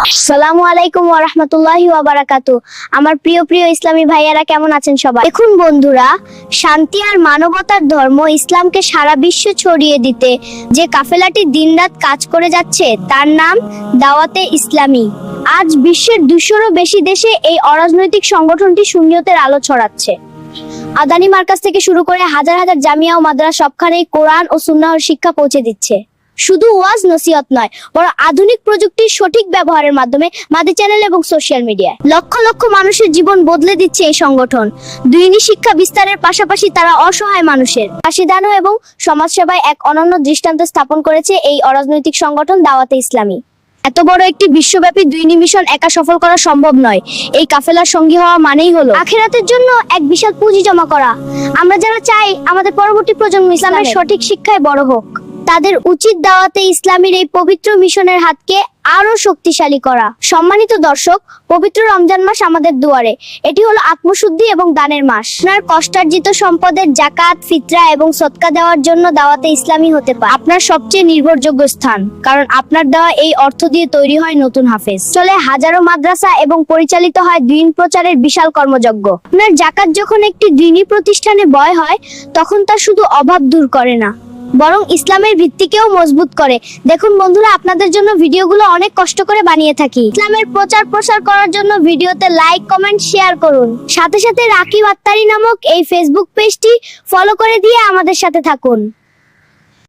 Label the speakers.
Speaker 1: আসসালামু আলাইকুম ওয়া রাহমাতুল্লাহি ওয়া বারাকাতু। আমার প্রিয় প্রিয় ইসলামী ভাইয়ারা কেমন আছেন সবাই? দেখুন বন্ধুরা, শান্তি আর মানবতার ধর্ম ইসলামকে সারা বিশ্বে ছড়িয়ে দিতে যে কাফেলাটি দিনরাত কাজ করে যাচ্ছে তার নাম দাওয়াতে ইসলামী। আজ বিশ্বের 200-রও বেশি দেশে এই অরাজনৈতিক সংগঠনটি সুন্নিয়তের আলো ছড়াচ্ছে। আদানি মার্কাজ থেকে শুরু করে হাজার হাজার জামিয়া ও মাদ্রাসা সবখানেই কোরআন ও সুন্নাহর শিক্ষা পৌঁছে দিচ্ছে। শুধু ওয়াজ নসিহত নয়, বরং আধুনিক প্রযুক্তির সঠিক ব্যবহারের মাধ্যমে মাদি চ্যানেল এবং সোশ্যাল মিডিয়ায় লক্ষ লক্ষ মানুষের জীবন বদলে দিচ্ছে এই সংগঠন। দিনী শিক্ষা বিস্তারের পাশাপাশি তারা অসহায় মানুষের পাশে দাঁড়ানো এবং সমাজসেবায় এক অনন্য দৃষ্টান্ত স্থাপন করেছে এই অরাজনৈতিক সংগঠন দাওয়াতে ইসলামী। এত বড় একটি বিশ্বব্যাপী দিনী মিশন একা সফল করা সম্ভব নয়। এই কাফেলার সঙ্গী হওয়া মানেই হলো আখিরাতের জন্য এক বিশাল পুঁজি জমা করা। আমরা যারা চাই আমাদের পরবর্তী প্রজন্ম ইসলামের সঠিক শিক্ষায় বড় হোক, তাদের উচিত দাওয়াতে ইসলামীর এই পবিত্র মিশনের হাতকে আরো শক্তিশালী করা। সম্মানিত দর্শক, পবিত্র রমজান মাস আমাদের দুয়ারে। এটি হলো আত্মশুদ্ধি এবং দানের মাস। আপনার কষ্টার্জিত সম্পদের জাকাত, ফিতরা এবং সদকা দেওয়ার জন্য দাওয়াতে ইসলামী হতে পারে আপনার সবচেয়ে নির্ভরযোগ্য স্থান, কারণ আপনার দেওয়া এই অর্থ দিয়ে তৈরি হয় নতুন হাফেজ, চলে হাজারো মাদ্রাসা এবং পরিচালিত হয় দ্বীন প্রচারের বিশাল কর্মযজ্ঞ। আপনার জাকাত যখন একটি দ্বীনী প্রতিষ্ঠানে ব্যয় হয়, তখন তা শুধু অভাব দূর করে না, বরং ইসলামের ভিত্তিকেও মজবুত করে। দেখুন বন্ধুরা, আপনাদের জন্য ভিডিওগুলো অনেক কষ্ট করে বানিয়ে থাকি। ইসলামের প্রচার প্রসার করার জন্য ভিডিওতে লাইক, কমেন্ট, শেয়ার করুন। সাথে সাথে রাকিব আত্তারি নামক এই ফেসবুক পেজটি ফলো করে দিয়ে আমাদের সাথে থাকুন।